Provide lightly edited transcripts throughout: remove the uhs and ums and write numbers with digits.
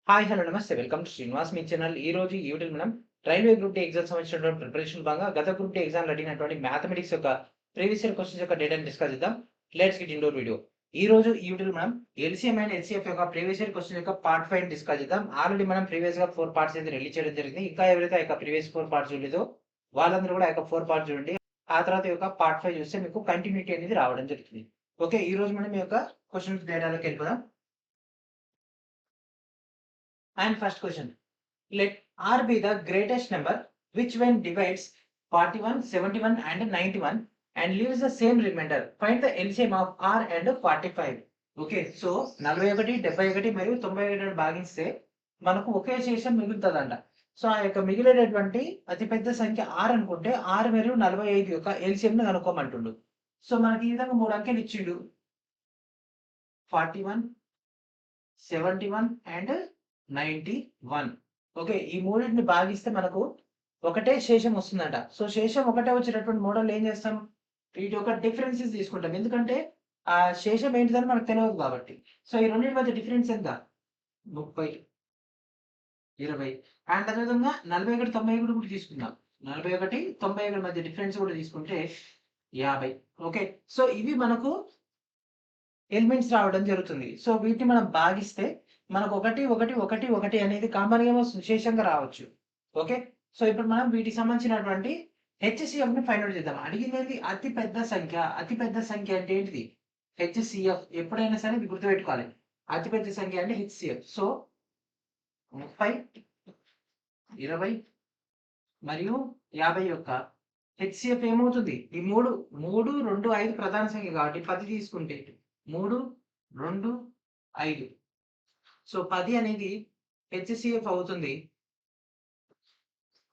Hi! Hello! నమస్తే. Welcome to Srinivas me channel. ఈరోజు ఈ వీడియోలో మనం రైల్వే గ్రూప్ డి ఎగ్జామ్‌కి సంబంధించినటువంటి ప్రిపరేషన్ భాగంగా గత గ్రూప్ డి ఎగ్జామ్‌లో అడిగినటువంటి మ్యాథమెటిక్స్ యొక్క ప్రీవియస్ ఇయర్ క్వెషన్స్ యొక్క డేటాను డిస్కస్ చేద్దాం. Let's get into video. ఈరోజు ఈ వీడియోలో మనం ఎల్‌సీఎం అండ్ హెచ్‌సీఎఫ్ యొక్క ప్రీవియస్ ఇయర్ క్వెషన్ యొక్క పార్ట్ 5 డిస్కస్ చేద్దాం. ఆల్రెడీ మనం ప్రీవియస్‌గా 4 పార్ట్స్ అయితే రిలీజ్ చేయడం జరిగింది. ఇంకా ఎవరైతే ఆ యొక్క ప్రీవియస్ 4 పార్ట్స్ చూడలేదో వాళ్ళందరూ కూడా ఆ యొక్క 4 పార్ట్స్ చూడండి. ఆ తర్వాత ఈ యొక్క పార్ట్ 5 చూస్తే మీకు కంటిన్యూటీ అనేది రావడం జరుగుతుంది. ఓకే. ఈ రోజు మనం ఈ యొక్క క్వెషన్స్ డేటాలోకి వెళ్ళిపోదాం. And first question. Let R be the greatest number which when divides 41, 71 and 91 and leaves the same remainder. Find the LCM of R and 45. Okay. So 41, 71 మరియు 91 భాగిస్తే మనకు ఒకే శేషం మిగులుతదంట. సో ఆ యొక్క మిగిలేటటువంటి అతిపెద్ద సంఖ్య R అనుకుంటే R మరియు 45 యొక్క ఎల్‌సీఎంని కనుక్కోమంటుండు. సో మనకి ఈ విధంగా 3 అంకెలు ఇచ్చిండు. 41, 71 అండ్ 91. ఓకే. ఈ మూడిటిని భాగిస్తే మనకు ఒకటే శేషం వస్తుందంట. సో శేషం ఒకటే వచ్చేటటువంటి మోడల్‌లో ఏం చేస్తాం? వీటి యొక్క డిఫరెన్సెస్ తీసుకుంటాం. ఎందుకంటే ఆ శేషం ఏంటిదని మనకు తెలవదు కాబట్టి. సో ఈ రెండిటి మధ్య డిఫరెన్స్ ఎంత? 30, 20 అండ్ అదేవిధంగా 41, 91 కూడా తీసుకుందాం. 41, 91 మధ్య డిఫరెన్స్ కూడా తీసుకుంటే 50. ఓకే. సో ఇవి మనకు ఎలిమెంట్స్ రావడం జరుగుతుంది. సో వీటిని మనం భాగిస్తే మనకు 1, 1, 1, 1 అనేది కామన్‌గా ఏమొస్తుంది? శేషంగా రావచ్చు. ఓకే. సో ఇప్పుడు మనం వీటికి సంబంధించినటువంటి హెచ్‌సీఎఫ్‌ని ఫైండ్ ఔట్ చేద్దాం. అడిగిందేంది? అతి పెద్ద సంఖ్య. అతి పెద్ద సంఖ్య అంటే ఏంటిది? హెచ్‌సీఎఫ్. ఎప్పుడైనా సరే ఇది గుర్తుపెట్టుకోవాలి. అతి పెద్ద సంఖ్య అంటే హెచ్‌సీఎఫ్. సో 30, 20 మరియు 50 యొక్క హెచ్‌సీఎఫ్ ఏమవుతుంది? ఈ 3, 3, 2, 5 ప్రధాన సంఖ్య కాబట్టి 10 తీసుకుంటే 3, 2, 5. సో 10 అనేది హెచ్‌సీఎఫ్ అవుతుంది.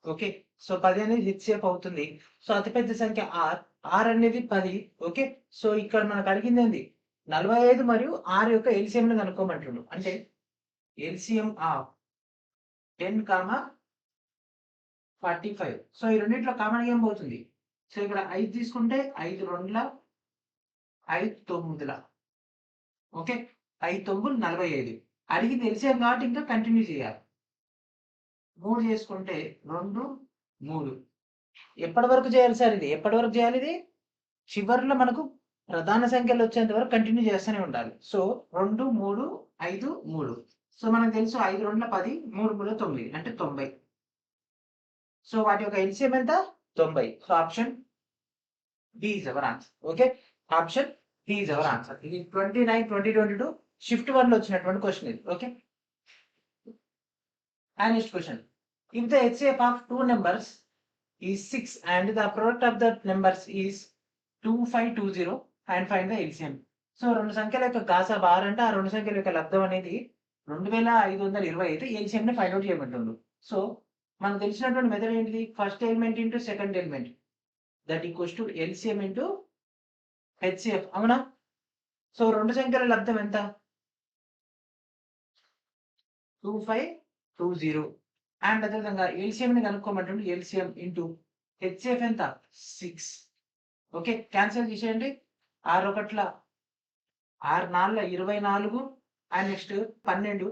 ఓకే. సో 10 అనేది హెచ్‌సీఎఫ్ అవుతుంది. సో అతిపెద్ద సంఖ్య R. R అనేది 10. ఓకే. సో ఇక్కడ మనకు అడిగిందేంది? 45 మరియు R యొక్క ఎల్‌సీఎంని కనుక్కోమంటుండు. అంటే ఎల్‌సీఎం ఆఫ్ 10, 45. సో ఈ రెండిట్లో కామన్‌గా ఏం పోతుంది? సో ఇక్కడ 5 తీసుకుంటే 5 రెండ్ల 5 తొమ్మిదిల. ఓకే. 5 తొమ్మిదిలు 45. అడిగింది ఎల్‌సీఎం కాబట్టి ఇంకా కంటిన్యూ చేయాలి. 3 చేసుకుంటే 2, 3. ఎప్పటి వరకు చేయాలి సార్ ఇది? ఎప్పటి వరకు చేయాలి ఇది? చివర్లో మనకు ప్రధాన సంఖ్యలు వచ్చేంత వరకు కంటిన్యూ చేస్తూనే ఉండాలి. సో 2, 3, 5, 3. సో మనకు తెలుసు 5 రెండ్ల 10, 3 మూల 9 అంటే 90. సో వాటి యొక్క ఎల్‌సీఎం ఎంత? 90. So option B is our answer. Okay. Option B is our answer. ఇది 29, 2022 షిఫ్ట్ 1లో వచ్చినటువంటి క్వెషన్ ఇది. Okay. And next question. If the HCF of two numbers is 6 and the product of the numbers is 2520 and find the LCM. So 2 సంఖ్యల యొక్క గాసాబా R అంటే ఆ 2 సంఖ్యల యొక్క లబ్దం అనేది 2520 అయితే ఎల్‌సీఎంని ఫైండ్ ఔట్ చేయమంటుండు. సో మనకు తెలిసినటువంటి మెథడ్ ఏంటిది? First element into second element that equals to LCM into HCF. అవునా? సో 2 సంఖ్యల లబ్దం ఎంత? 2520 అండ్ అదేవిధంగా ఎల్‌సీఎంని కనుక్కోమంటుండు. ఎల్‌సీఎం ఇంటూ హెచ్‌సీఎఫ్ ఎంత? 6. ఓకే. క్యాన్సిల్ చేసేయండి. 6 ఒకట్ల 6 నాలుగుల 24 అండ్ నెక్స్ట్ 12,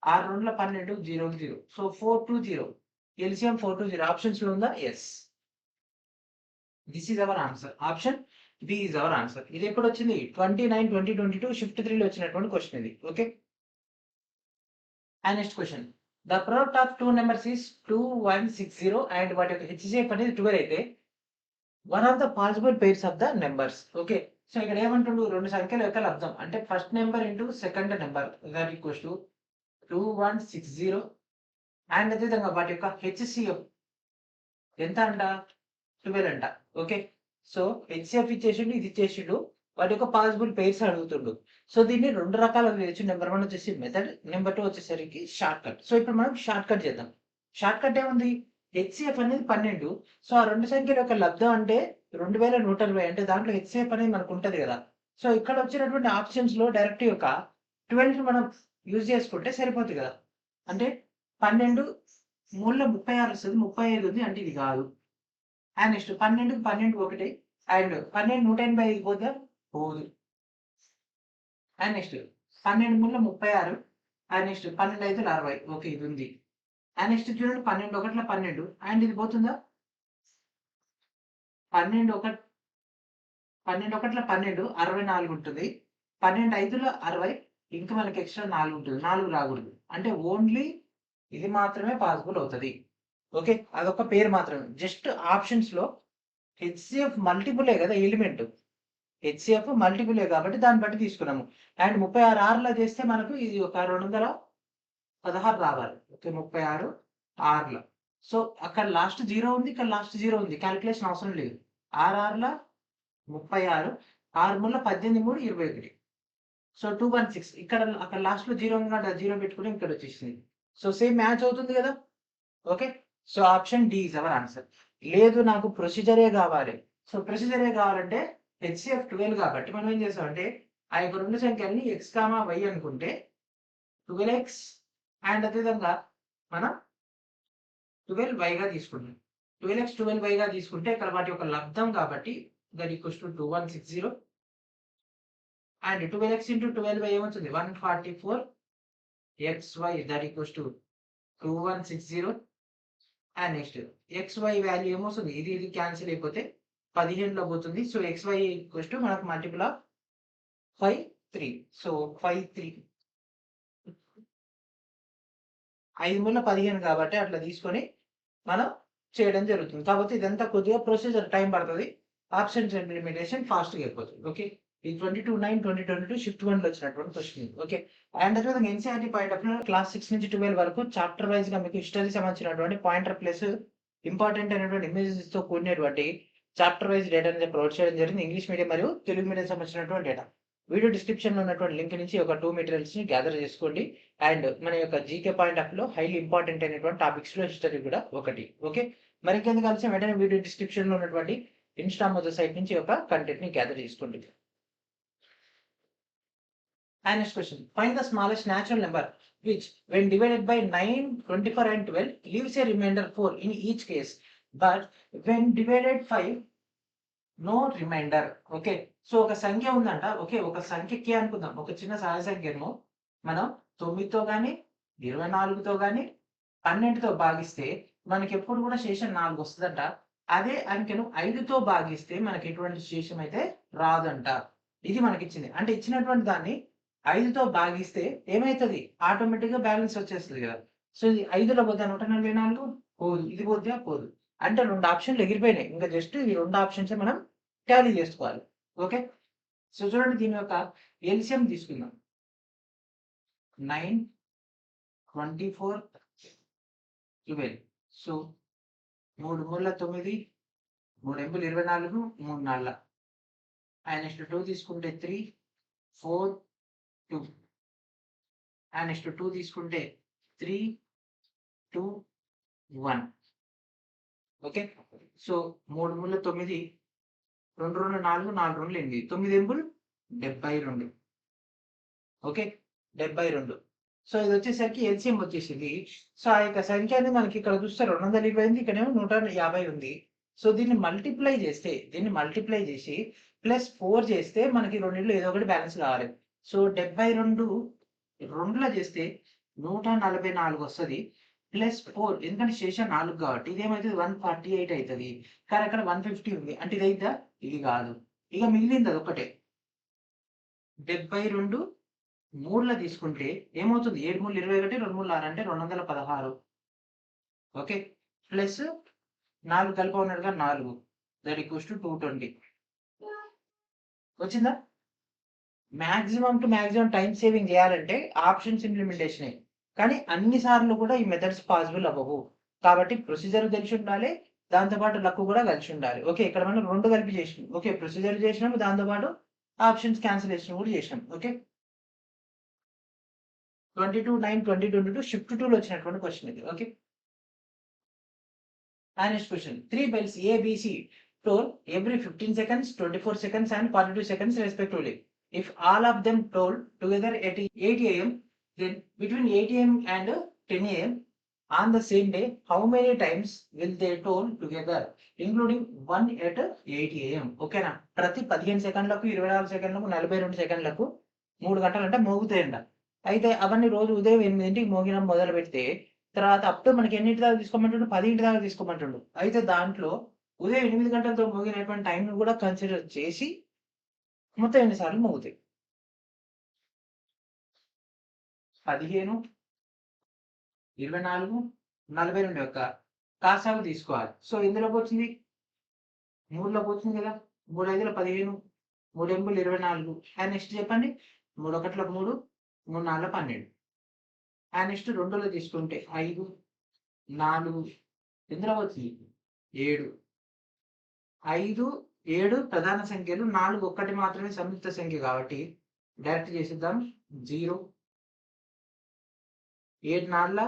6 రెండ్ల 12, 0, 0. సో 420. ఎల్‌సీఎం 420 ఆప్షన్స్‌లో ఉందా? Yes. This is our answer. Option B is our answer. ఇది ఎప్పుడొచ్చింది? 29, 2022 షిఫ్ట్ 3లో వచ్చినటువంటి క్వెషన్ ఇది. Okay. And next question. The product of two numbers is 2160 and వాటి యొక్క హెచ్‌సీఎఫ్ అనేది 12 అయితే one of the possible pairs of the numbers. Okay. So ఇక్కడ ఏమంటుండు? 2 సంఖ్యల యొక్క లబ్దం అంటే first number into second number that equals to 2160 and అదేవిధంగా వాటి యొక్క హెచ్‌సీఎఫ్ ఎంత అంట? 12 అంట. ఓకే. సో హెచ్‌సీఎఫ్ ఇచ్చేసిండు, ఇది ఇచ్చేసిండు. వాటి యొక్క పాసిబుల్ పెయిర్స్ అడుగుతుండు. సో దీన్ని 2 రకాలుగా చేయొచ్చు. నెంబర్ 1 వచ్చేసి మెథడ్, నెంబర్ 2 వచ్చేసరికి షార్ట్ కట్. సో ఇప్పుడు మనం షార్ట్ కట్ చేద్దాం. షార్ట్ కట్ ఏముంది? హెచ్‌సీఎఫ్ అనేది 12. సో ఆ 2 సంఖ్యల యొక్క లబ్దం అంటే 2120 అంటే దాంట్లో హెచ్‌సీఎఫ్ అనేది మనకు ఉంటది కదా! సో ఇక్కడ వచ్చినటువంటి ఆప్షన్స్‌లో డైరెక్ట్ యొక్క 12ని మనం యూజ్ చేసుకుంటే సరిపోద్ది కదా! అంటే 12 మూడులో 36 వస్తది. 35 ఉంది అంటే ఇది కాదు. అండ్ నెక్స్ట్ 12కి 12 ఒకటి అండ్ 12 185కి పోద్దా? పోదు. And next 12 3 36 and next 12 5 60. Okay, ఇది ఉంది. అండ్ నెక్స్ట్ చూడండి 12 1 12 అండ్ ఇది పోతుందా? 12 1 12 1 12 64 ఉంటుంది. 12 5 60 ఇంకా మనకి ఎక్స్ట్రా 4 ఉంటుంది. 4 రాకూడదు. అంటే ఓన్లీ ఇది మాత్రమే పాసిబుల్ అవుతది. ఓకే, అదొక పేరు మాత్రమే. జస్ట్ ఆప్షన్స్‌లో హెచ్‌సీఎఫ్ మల్టిపులే కదా ఎలిమెంట్. హెచ్‌సీఎఫ్ మల్టిపులే కాబట్టి దాన్ని బట్టి తీసుకున్నాము. అండ్ 36 ఆర్‌లో చేస్తే మనకు ఇది ఒక 216 రావాలి. ఓకే, 36 ఆర్‌లో. సో, అక్కడ లాస్ట్ 0 ఉంది. ఇక్కడ లాస్ట్ 0 ఉంది. కాలిక్యులేషన్ అవసరం లేదు. 6 ఆర్‌ల 36, 6 మూల 18 3 21. సో, 216 ఇక్కడ అక్కడ లాస్ట్‌లో 0 ఉంది కాబట్టి 0 పెట్టుకొని ఇక్కడ వచ్చేసింది. సో, సేమ్ మ్యాచ్ అవుతుంది కదా! Okay. So, option D is our answer. లేదు నాకు ప్రొసీజరే గావాలి. సో, ప్రొసీజరే గావాలంటే హెచ్‌సీఎఫ్ 12 కాబట్టి మనం ఏం చేసామంటే, ఆ యొక్క 2 సంఖ్యలని x, y అనుకుంటే 12x అండ్ అదేవిధంగా మనం 12yగా తీసుకుంటాం. 12x, 12yగా తీసుకుంటే ఇక్కడ వాటి యొక్క లబ్దం కాబట్టి that equals to 2160 and 12x into 12y ఏమవుతుంది? 144 xy that equals to 2160 and next xy value ఏమొస్తుంది? ఇది క్యాన్సిల్ అయిపోతే 15లో పోతుంది. సో, xy ఈక్వల్స్ టు మనకు మల్టిపుల్ ఆఫ్ 5 3. సో, 5 3 5 మూల 15 కాబట్టి అట్లా తీసుకొని మనం చేయడం జరుగుతుంది. కాకపోతే ఇదంతా కొద్దిగా ప్రొసీజర్ టైం పడతది. ఆప్షన్స్ ఇంప్లిమెంటేషన్ ఫాస్ట్‌గా అయిపోతది. ఓకే. ఇది 22/9/2022 షిఫ్ట్ 1లో వచ్చినటువంటి క్వెషన్ ఇది. ఓకే. అండ్ అదేవిధంగా ఎన్‌సీఈఆర్‌టీ పాయింట్ ఆఫ్ వ్యూలో క్లాస్ 6 నుంచి 12 వరకు చాప్టర్ వైస్‌గా మీకు హిస్టరీ సంబంధించినటువంటి పాయింటర్ ప్లస్ ఇంపార్టెంట్ అయినటువంటి ఇమేజెస్‌తో కూడినటువంటి చాప్టర్ వైస్ డేటాని ప్రొవైడ్ చేయడం జరిగింది. ఇంగ్లీష్ మీడియం మరియు తెలుగు మీడియం సంబంధించినటువంటి డేటా. వీడియో డిస్క్రిప్షన్‌లో ఉన్నటువంటి లింక్ నుంచి ఒక 2 మెటీరియల్స్‌ని గ్యాదర్ చేసుకోండి. అండ్ మన యొక్క జీకే పాయింట్ ఆఫ్ వ్యూలో హైలీ ఇంపార్టెంట్ అయినటువంటి టాపిక్స్‌లో హిస్టరీ కూడా ఒకటి. ఓకే. మరింకెందుకు ఆలస్యం వెంటనే వీడియో డిస్క్రిప్షన్‌లో ఉన్నటువంటి ఇన్‌స్టా మొదటి సైట్ నుంచి ఒక కంటెంట్‌ని గ్యాదర్ చేసుకోండి. And next question. Find the smallest natural number which, when divided by 9, 24 and 12, leaves a remainder 4 in each case. But when divided 5, no remainder. Okay. So, ఒక సంఖ్య ఉందంట. ఓకే. ఒక సంఖ్యకి అనుకుందాం. ఒక చిన్న సహజ సంఖ్యను మనం 9తో గాని, 24తో గాని, 12తో భాగిస్తే మనకెప్పుడు కూడా శేషం 4 వస్తదంట. అదే అంకెను 5తో భాగిస్తే మనకి ఎటువంటి శేషం అయితే రాదంట. ఇది మనకిచ్చింది. అంటే ఇచ్చినటువంటి దాన్ని 5తో భాగిస్తే ఏమైతది? ఆటోమేటిక్‌గా బ్యాలెన్స్ వచ్చేస్తది గదా! సో, ఇది 5లో పోతే 144 పోదు. ఇది పోద్దా? పోదు. అంటే 2 ఆప్షన్‌లు ఎగిరిపోయినాయి. ఇంక జస్ట్ ఈ 2 ఆప్షన్సే మనం టాలీ జేసుకోవాలి. ఓకే. సో, చూడండి దీని యొక్క ఎల్‌సిఎం తీసుకుందాం. 9, 24, 12. సో, 3 మూరల 9, 3 ఎంపులు 24, 3 నాళ్ళ. అండ్ నెక్స్ట్ 2 తీసుకుంటే 3, 4, 2. అండ్ నెక్స్ట్ 2 తీసుకుంటే 3, 2, 1. ఓకే. సో, 3 మూరల 9, 2 2 4, 4 2 8. 9 ఎంపులు 72. ఓకే. 72. సో, ఇదొచ్చేసరికి ఎల్‌సిఎం వచ్చేసింది. సో, ఆ యొక్క సంఖ్య అనేది మనకి ఇక్కడ చూస్తే 220 ఉంది. ఇక్కడేమో 150 ఉంది. సో, దీన్ని మల్టిప్లై చేసి ప్లస్ 4 చేస్తే మనకి రెండిట్లో ఏదో ఒకటి బ్యాలెన్స్ కావాలి. సో, 72 2లో చేస్తే 144 వస్తది. ప్లస్ 4 ఎందుకంటే శేషం 4 కాబట్టి ఇదేమైతది 148 అయితది. కానీ అక్కడ 150 ఉంది. అంటే ఇదైద్దా? ఇది కాదు. ఇక మిగిలింది అదొక్కటే. 72 3లో తీసుకుంటే ఏమవుతుంది? 7 3 21, 2 3 6 అంటే 216. ఓకే. ప్లస్ 4 కలిపి ఉన్నాడుగా 4. That equals to 220. వచ్చిందా? Maximum to maximum time saving చేయాలంటే ఆప్షన్స్ ఇంప్లిమెంటేషనే. కానీ అన్ని సార్లు కూడా ఈ మెథడ్స్ పాసిబుల్ అవ్వవు. కాబట్టి ప్రొసీజర్ తెలిసి ఉండాలి. దాంతో పాటు లక్ కూడా కలిసి ఉండాలి. ఓకే. ఇక్కడ మనం 2 కలిపి చేసినాం. ఓకే. ప్రొసీజర్ చేసినాము. దాంతో పాటు ఆప్షన్స్ క్యాన్సిలేషన్ కూడా చేసినాం. ఓకే. 22/9/2022 షిఫ్ట్ 2లో వచ్చినటువంటి క్వెషన్ ఇది. Okay. Next question. 3 bells A, B, C toll every 15 seconds, 24 seconds and 42 seconds respectively. If all of them toll together at 8 AM, then between 8 AM and 10 AM on the same day, how many times will they toll together, including 1 at 8 AM? ఓకేనా? ప్రతి 15 సెకండ్లకు, 24 సెకండ్లకు, 42 సెకండ్లకు 3 గంటలంటే మోగుతాయంట. అయితే అవన్నీ రోజు ఉదయం 8కి మోగడం మొదలు పెడితే తర్వాత up to మనకి ఎన్నింటి దాకా తీసుకోమంటుండు? 10 దాకా తీసుకోమంటుండు. అయితే దాంట్లో ఉదయం 8 గంటలతో మోగినటువంటి టైంను కూడా కన్సిడర్ చేసి మొత్తం ఎన్ని సార్లు మోగుతాయి? 15, 24, 42 యొక్క కాసాగు తీసుకోవాలి. సో ఎందులోకి వచ్చింది? 3లోకి వచ్చింది కదా! 3 5ల 15, 3 8లు 24. నెక్స్ట్ చెప్పండి. 3 1ల 3, 3 4ల 12. నెక్స్ట్ 2లో తీసుకుంటే 5, 4 ఎందులోకి వచ్చింది? 7. 5, 7 ప్రధాన సంఖ్యలు. 4 ఒక్కటి మాత్రమే సంయుక్త సంఖ్య కాబట్టి డైరెక్ట్ చేసేద్దాం. 0, 7 4ల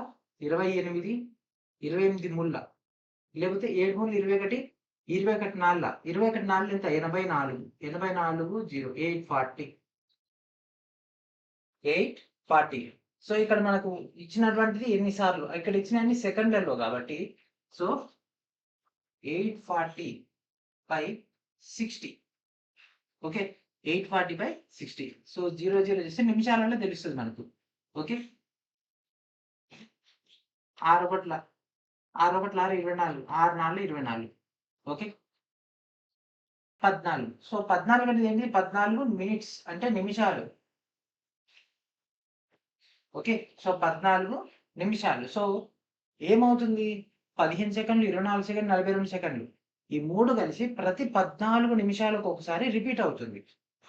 28, 28 3ల లేకపోతే 7 3లు 21, 21 4ల 21 4లు ఎంత? 84, 84 0 840, 840. సో ఇక్కడ మనకు ఇచ్చినటువంటిది ఎన్ని సార్లు? ఇక్కడ ఇచ్చినన్ని సెకండ్లలో కాబట్టి సో 840/60. ఓకే, 840/60. సో 0 0 చేస్తే నిమిషాలలో తెలుస్తుంది మనకు. ఓకే, 6 1 6 1 6 24, 6 4 24. ఓకే, 14. సో 14 అనేది ఏంటి? 14 మినిట్స్ అంటే నిమిషాలు. ఓకే, సో 14 నిమిషాలు. సో ఏమవుతుంది? 15 సెకండ్లు, 24 సెకండ్లు, 42 సెకండ్లు. ఈ 3 కలిసి ప్రతి 14 నిమిషాలకు ఒకసారి రిపీట్ అవుతుంది.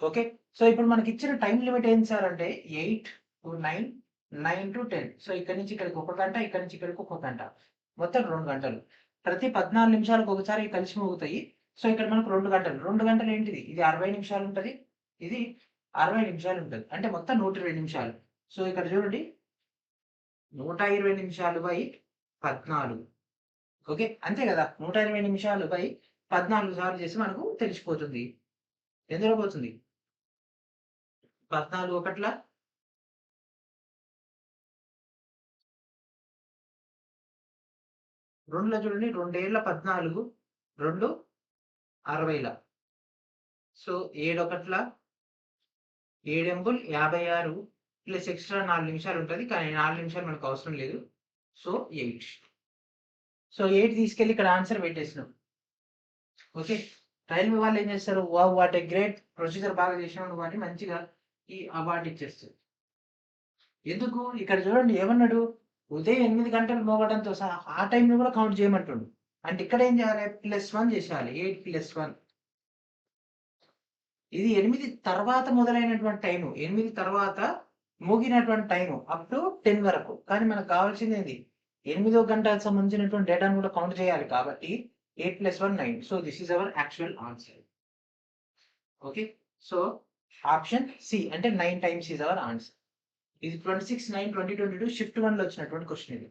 ఓకే, సో ఇప్పుడు మనకి ఇచ్చిన టైం లిమిట్ ఏంటి సార్ అంటే 8 to 9, 9 to 10. సో ఇక్కడి నుంచి ఇక్కడికి 1 గంట, ఇక్కడి నుంచి ఇక్కడికి 1 గంట. మొత్తం 2 గంటలు. ప్రతి 14 నిమిషాలకు ఒకసారి కలిసి మోగుతాయి. సో ఇక్కడ మనకు 2 గంటలు. 2 గంటలు ఏంటిది? ఇది 60 నిమిషాలు ఉంటది. ఇది 60 నిమిషాలు ఉంటది. అంటే మొత్తం 120 నిమిషాలు. సో ఇక్కడ చూడండి, 120 నిమిషాలు బై 14. ఓకే, అంతే కదా! 120 నిమిషాలు బై 14 సార్లు చేసి మనకు తెలిసిపోతుంది. ఎందులో పోతుంది? 14 1ల 2లో చూడండి, 2 ఏళ్ల 14, 2 60ల. సో 7 1ల 7 ఎంబుల్ 56 ప్లస్ ఎక్స్ట్రా 4 నిమిషాలు ఉంటది. కానీ 4 నిమిషాలు మనకు అవసరం లేదు. సో 8. సో 8 తీసుకెళ్ళి ఇక్కడ ఆన్సర్ పెట్టేసినాం. ఓకే, రైల్వే వాళ్ళు ఏం చేస్తారు? Wow, what a great procedure, బాగా చేసినావు నువ్వు అని మంచిగా ఈ అవార్డు ఇచ్చేస్తారు. ఎందుకు? ఇక్కడ చూడండి ఏమన్నాడు? ఉదయం 8 గంటలు మోగడంతో సహా ఆ టైంని కూడా కౌంట్ చేయమంటుండు. అంటే ఇక్కడ ఏం చేయాలి? +1 చేసేయాలి. 8 + 1. ఇది 8 తర్వాత మొదలైనటువంటి టైము. 8 తర్వాత మోగినటువంటి టైము అప్ టు 10 వరకు. కానీ మనకు కావాల్సింది ఏంది? 8వ గంటకు సంబంధించినటువంటి డేటాను కూడా కౌంట్ చేయాలి కాబట్టి 8 + 1 9. So this is our actual answer. Okay, so option C అంటే 9 టైమ్స్ ఈస్ అవర్ ఆన్సర్. ఇది 26/9/2022 షిఫ్ట్ 1లో వచ్చినటువంటి క్వశ్చన్ ఇది.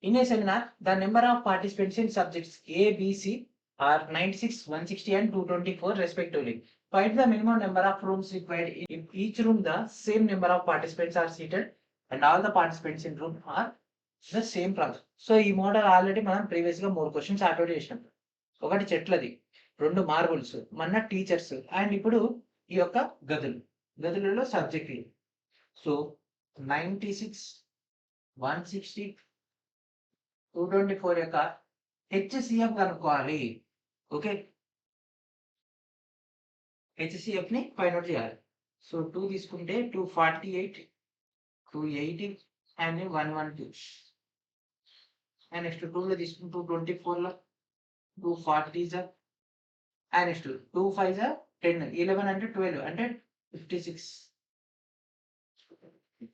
In a seminar, the number of participants in subjects A, B, C are 96, 160 and 224 respectively. Find the minimum number of rooms required. In each room, the same number of participants are seated and all the participants in room are the same class. So ఈ model already మనం previous గా 3 questions attend చేసినాం. ఒకటి చెట్లది, 2 marbles, మన teachers and ఇప్పుడు ఈ యొక్క గదులలో సబ్జెక్టులు. సో 96, 160, 224 యొక్క హెచ్సిఎఫ్ కనుక్కోవాలి. ఓకే, హెచ్సిఎఫ్ ని ఫైండ్ అవుట్ చేయాలి. సో 2 తీసుకుంటే 248, 280 అండ్ 112. అండ్ నెక్స్ట్ 2లో తీసుకుంటే 224లో 240 అండ్ నెక్స్ట్ 2 5 10, 11 అంటే 12 అంటే 56,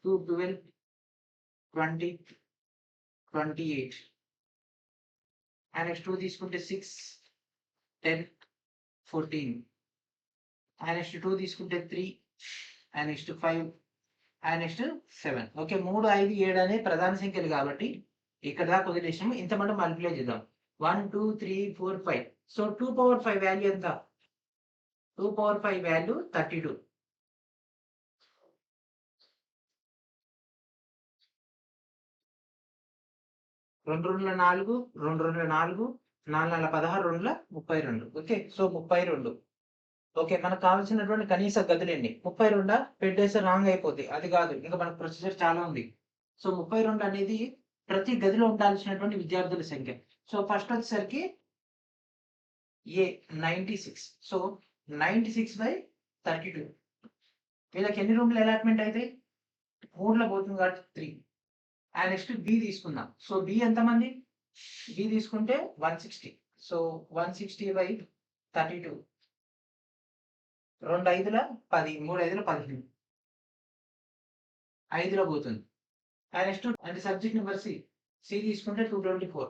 2 12 20 28 అండ్ నెక్స్ట్ 2 తీసుకుంటే 6 10 14 అండ్ నెక్స్ట్ 2 తీసుకుంటే 3 and next 5 and next 7. Okay, 3 5 7 అనే ప్రధాన సంఖ్యలు కాబట్టి ఇక్కడ దాకా వదిలేసాము. ఇంత మనం మల్టిప్లై చేద్దాం. 1 2 3 4 5. సో 2/5 వాల్యూ ఎంత? 2/5 వాల్యూ 32. రెండు 2 4, 2 2 4, 4 4 16, 2 32. Okay, so 32. ఓకే. మనకు కావాల్సినటువంటి కనీస గదులెన్ని? 32 పెట్టేస్తే రాంగ్ అయిపోద్ది. అది కాదు. ఇంకా మనకు ప్రొసీజర్ చాలా ఉంది. సో, 32 అనేది ప్రతి గదిలో ఉండాల్సినటువంటి విద్యార్థుల సంఖ్య. సో, ఫస్ట్ వచ్చేసరికి ఏ 96. సో, 96/32. వీళ్ళకి ఎన్ని రూమ్‌లు అలాట్‌మెంట్ అయితాయి? 3లో పోతుంది కాబట్టి 3. అండ్ నెక్స్ట్ బి తీసుకుందాం. సో, బి ఎంతమంది? బి తీసుకుంటే 160. సో, 160/32. 2 5ల 10, 3 5ల 15. 5లో పోతుంది. అండ్ నెక్స్ట్ అంటే సబ్జెక్ట్ నెంబర్ సి. సి తీసుకుంటే 224.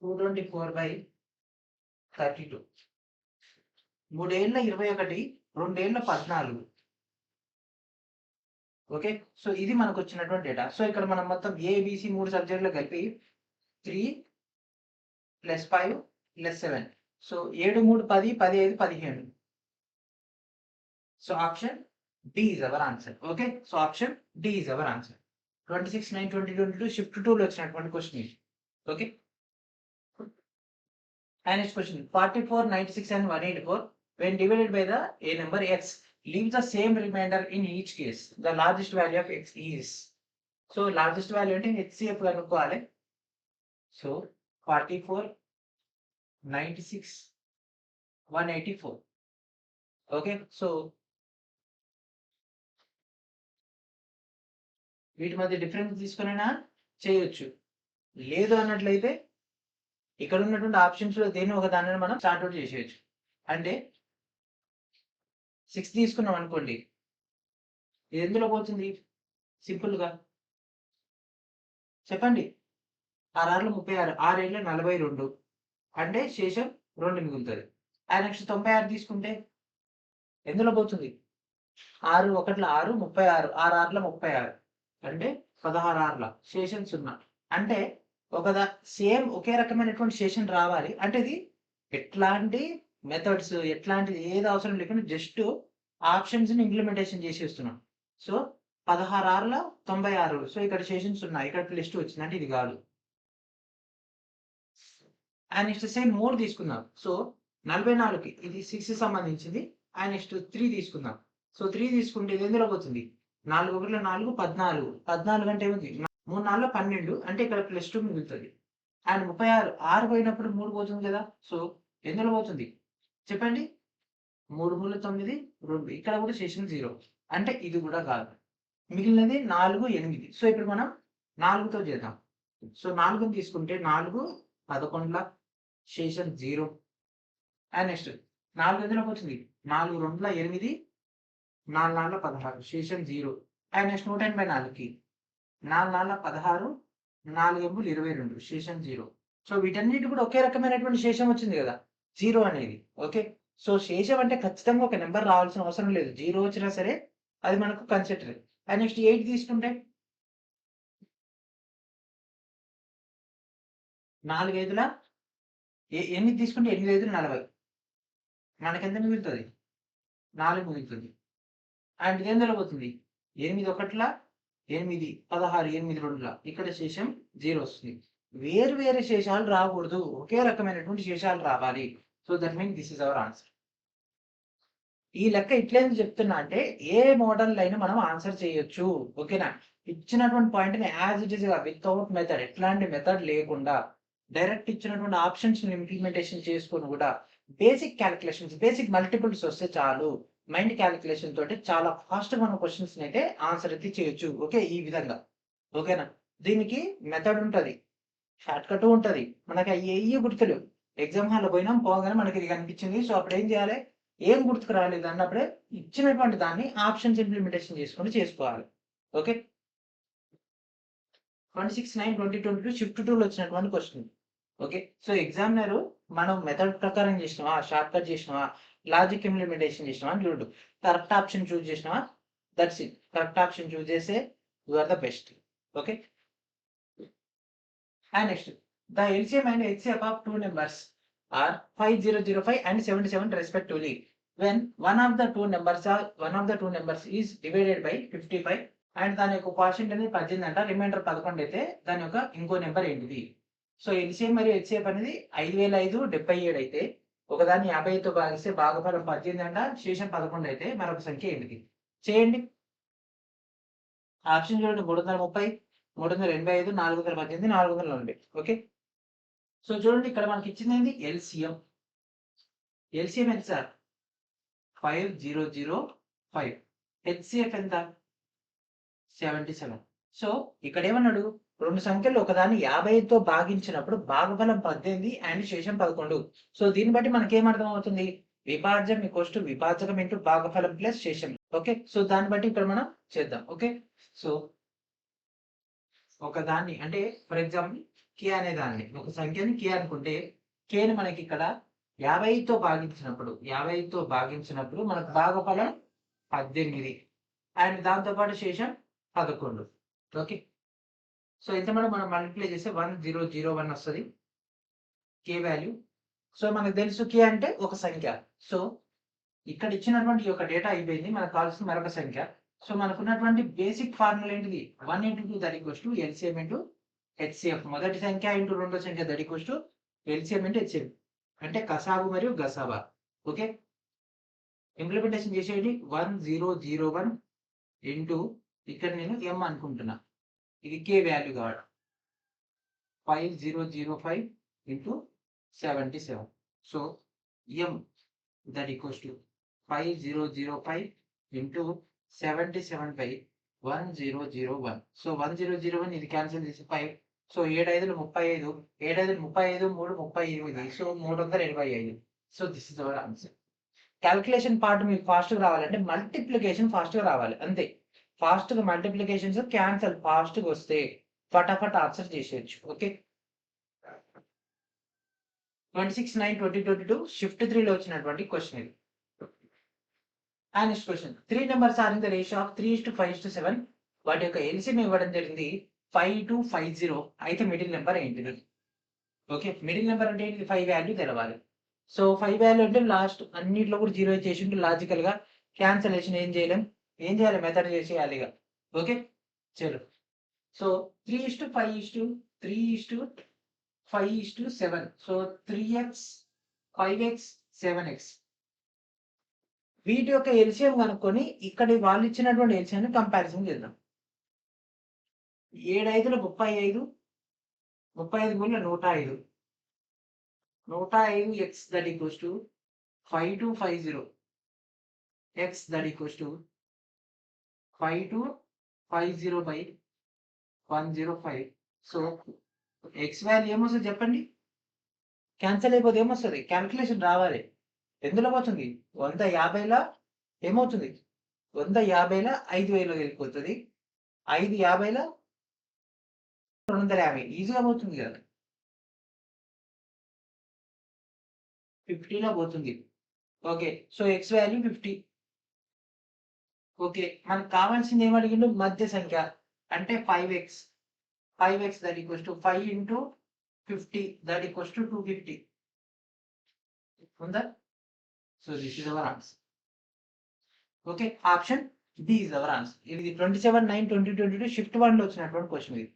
224/32. 3 ఏళ్ల 21, 2 ఏళ్ల 14. ఓకే. సో, ఇది మనకొచ్చినటువంటి డేటా. సో, ఇక్కడ మనం మొత్తం ఏబీసీ 3 సబ్జెక్టులు కలిపి 3 + 5 + 7. So, 7 3 10, 10 5 17. So, option D is our answer. Okay. So, option D is our answer. 26/9/2022 shift 2లో వచ్చినటువంటి క్వెషన్ ఇది. Okay. And next question, 44, 96 and 184 when divided by the a number x leaves the same remainder in each case. The largest value of x is. So, largest value అంటే HCF కనుక్కోవాలి. So, 44, 96, 184. Okay. So, వీటి మధ్య difference తీసుకునైనా చేయొచ్చు. లేదు అన్నట్లయితే ఇక్కడ ఉన్నటువంటి ఆప్షన్స్‌లో దేన్ని ఒక దానిని మనం సార్ట్ ఔట్ చేసేయొచ్చు. అంటే 6 తీసుకున్నాం అనుకోండి. ఇది ఎందులో పోతుంది? సింపుల్‌గా చెప్పండి. 6 6ల 36, 6 7ల 42. అంటే శేషం 2 మిగులుతది. నెక్స్ట్ 96 తీసుకుంటే ఎందులో పోతుంది? 6 1ల 6, 36, 6 6ల 36. అంటే 16 6ల శేషం 0. అంటే సేమ్ ఒకే రకమైనటువంటి శేషం రావాలి. అంటే ఇది ఎట్లాంటి మెథడ్స్ ఎట్లాంటిది ఏది అవసరం లేకుండా జస్ట్ ఆప్షన్స్‌ని ఇంప్లిమెంటేషన్ చేసేస్తున్నాం. సో, 16 6ల 96. సో, ఇక్కడ శేషం 0. ఇక్కడ +2 వచ్చింది. అంటే ఇది కాదు. నెక్స్ట్ సేమ్ 3 తీసుకుందాం. సో, 44కి ఇది 6కి సంబంధించింది. నెక్స్ట్ 3 తీసుకుందాం. సో, 3 తీసుకుంటే ఇది ఎందులో పోతుంది? 4 1ల 4, 14. 14 అంటే ఏముంది? 3 4ల 12. అంటే ఇక్కడ +2 మిగులుతది. 36, 6 పోయినప్పుడు 3 పోతుంది కదా! సో, ఎందులో పోతుంది? చెప్పండి. 3 3ల 9, 2. ఇక్కడ కూడా శేషం 0. అంటే ఇది కూడా కాదు. మిగిలినది 4 8. సో, ఇప్పుడు మనం 4తో చేద్దాం. సో, 4ని తీసుకుంటే 4 11ల శేషం 0. నెక్స్ట్ 4 ఎందులోకి వచ్చింది? 4 2ల 8, 4 4ల 16 శేషం 0. నెక్స్ట్ 184కి 4 4ల 16, 4 8లు 22 శేషం 0. సో, వీటన్నిటి కూడా ఒకే రకమైనటువంటి శేషం వచ్చింది కదా! 0 అనేది. ఓకే. సో, శేషం అంటే ఖచ్చితంగా ఒక నంబర్ రావాల్సిన అవసరం లేదు. 0 వచ్చినా సరే అది మనకు కన్సిడర్. నెక్స్ట్ 8 తీసుకుంటే 4 5ల 8 తీసుకుంటే 8 5లు 40. మనకెంత మిగులుతది? 4 మిగులుతుంది. ఇది ఎందులో పోతుంది? 8 1ల 8, 16 8 2ల ఇక్కడ శేషం 0 వస్తుంది. వేరు వేరే శేషాలు రాకూడదు. ఒకే రకమైనటువంటి శేషాలు రావాలి. So, that means this is our answer. ఈ లెక్క ఇట్లెందుకు చెప్తున్నా అంటే ఏ మోడల్ అయినా మనం ఆన్సర్ చేయొచ్చు. ఓకేనా? ఇచ్చినటువంటి పాయింట్‌ని యాజ్ ఇట్ ఈస్‌గా వితౌట్ మెథడ్ ఎట్లాంటి మెథడ్ లేకుండా డైరెక్ట్ ఇచ్చినటువంటి ఆప్షన్స్‌ని ఇంప్లిమెంటేషన్ చేసుకొని కూడా బేసిక్ కాలిక్యులేషన్స్, బేసిక్ మల్టిపుల్స్ వస్తే చాలు. మైండ్ కాలిక్యులేషన్ తోటి చాలా ఫాస్ట్‌గా మనం క్వెషన్స్‌ని అయితే ఆన్సర్ అయితే చేయొచ్చు. ఓకే. ఈ విధంగా. ఓకేనా? దీనికి మెథడ్ ఉంటది. షార్ట్‌కట్ ఉంటది. మనకి అయ్యేయి గుర్తులేవు. ఎగ్జామ్ హాల్‌లో పోయినాం. పోగానే మనకి ఇది కనిపించింది. సో, అప్పుడు ఏం చేయాలి? ఏం గుర్తుకు రాలేదు అన్నప్పుడే ఇచ్చినటువంటి దాన్ని ఆప్షన్స్ ఇంప్లిమెంటేషన్ చేసుకొని చేసుకోవాలి. ఓకే. 26/9/2022 షిఫ్ట్ 2లో వచ్చినటువంటి క్వెషన్. ఓకే. సో, ఎగ్జామినర్ మనం మెథడ్ ప్రకారం చేసినావా? షార్ట్‌కట్ చేసినావా? లాజిక్ ఇంప్లిమెంటేషన్ చేసినావా అని చూడు. కరెక్ట్ ఆప్షన్ చూజ్ చేసినావా? That's it. Correct option choose చేస్తే you are the best. Okay. Next the LCM and HCF of two numbers are 5005 and 77 respectively. When one of the two numbers is divided by 55 and దాని యొక్క క్వోషియంట్ అనేది 18 అంట, reminder 11 అయితే దాని యొక్క ఇంకో number ఏంటిది? సో, LCM మరియు HCF అనేది 5005 77 అయితే ఒకదాన్ని 50తో భాగిస్తే భాగఫలం 18 అంట, శేషం 11 అయితే మరొక సంఖ్య ఏంటిది? చేయండి. ఆప్షన్ చూడండి 330, 385, 418, 440. ఓకే. సో చూడండి ఇక్కడ మనకి ఇచ్చింది ఏంది? ఎల్సిఎం. ఎల్సిఎం ఎంత సార్? 5005. హెచ్సిఎఫ్ ఎంత? 77. సో ఇక్కడ ఏమన్నాడు? రెండు సంఖ్యలు ఒకదాన్ని 50తో భాగించినప్పుడు భాగఫలం 18 అండ్ శేషం 11. సో దీన్ని బట్టి మనకేం అర్థం అవుతుంది? విభాజ్యం ఈక్వల్స్ టు విభాజకం ఇంటూ భాగఫలం ప్లస్ శేషం. ఓకే. సో దాన్ని బట్టి ఇక్కడ మనం చేద్దాం. ఓకే. సో ఒకదాన్ని అంటే ఫర్ ఎగ్జాంపుల్ కే అనే దాన్ని ఒక సంఖ్యని కే అనుకుంటే కేని మనకి ఇక్కడ 50తో భాగించినప్పుడు మనకు భాగఫలం 18 అండ్ దాంతో పాటు శేషం 11. ఓకే. సో ఇంత మనం మల్టిప్లై చేస్తే 1001 వస్తుంది కే వాల్యూ. సో మనకు తెలుసు కే అంటే ఒక సంఖ్య. సో ఇక్కడ ఇచ్చినటువంటి ఈ యొక్క డేటా అయిపోయింది. మనకు కావాల్సిన మరొక సంఖ్య. సో మనకున్నటువంటి బేసిక్ ఫార్ములా ఏంటిది? 1 × 2 that equals to LCM into HCF. మొదటి సంఖ్య ఇంటూ రెండో సంఖ్య that equals to LCM into HCF. అంటే కసాగు మరియు గసాబా. ఓకే. ఇంప్లిమెంటేషన్ చేసేది 1001 ఇంటూ ఇక్కడ నేను ఎం అనుకుంటున్నా. ఇది కే వాల్యూ కావాలి. 5005 into 77. So M that equals to 5005 into 77/1001. So 1001 ఇది క్యాన్సిల్ చేసి 5. So 7 5 35, 7 5 35, 3 30, so 385. So this is our answer. Calculation part మీకు ఫాస్ట్‌గా రావాలంటే మల్టిప్లికేషన్ ఫాస్ట్‌గా రావాలి అంతే. ఫాస్ట్‌గా మల్టిప్లికేషన్స్ క్యాన్సల్ ఫాస్ట్‌గా వస్తే ఫటాఫట్ ఆన్సర్ చేసేయొచ్చు. ఓకే. 26/9/2022 షిఫ్ట్ 3లో వచ్చినటువంటి క్వశ్చన్ ఇది. Next question 3 numbers are in the ratio of 3:5:7. వాటి యొక్క ఎల్సిఎం ఇవ్వడం జరిగింది 5250. అయితే మిడిల్ నెంబర్ ఏంటిది? ఓకే. మిడిల్ నెంబర్ అంటే ఏంటిది? 5 వాల్యూ తెలవాలి. సో 5 వాల్యూ అంటే లాస్ట్ అన్నిట్లో కూడా 0 చేసిండు లాజికల్ గా క్యాన్సలేషన్ ఏం చేయలేం. ఏం చేయాలి? మెథడ్ చేసేయాలి ఇక. ఓకే. చలో. So 3:5:3:5:7. So 3x 5x 7x. వీటి యొక్క ఎల్సిఎం కనుక్కొని ఇక్కడ వాళ్ళు ఇచ్చినటువంటి ఎల్సిఎం కంపారిజన్ చేద్దాం. 7 5 35, 35 3 105. 105 x that equals to 5250. x that equals to 5250/105. So x value ఏమొస్తుంది చెప్పండి? క్యాన్సిల్ అయిపోతే ఏమొస్తుంది? క్యాల్కులేషన్ రావాలి. ఎందులో పోతుంది? 150ల ఏమవుతుంది? 150ల 5000 వెళ్ళిపోతుంది. 550ల 250 ఈజీగా పోతుంది కదా. 50లో పోతుంది. Okay. So X value 50. Okay. మనకు కావాల్సింది ఏం అడిగిండు? మధ్య సంఖ్య అంటే 5x. 5x that equals to 5 × 50 that equals to 250. ఉందా? So this is our answer. Okay. Option D is our answer. ఇది 27/9/2022 షిఫ్ట్ 1లో వచ్చినటువంటి క్వశ్చన్ ఇది.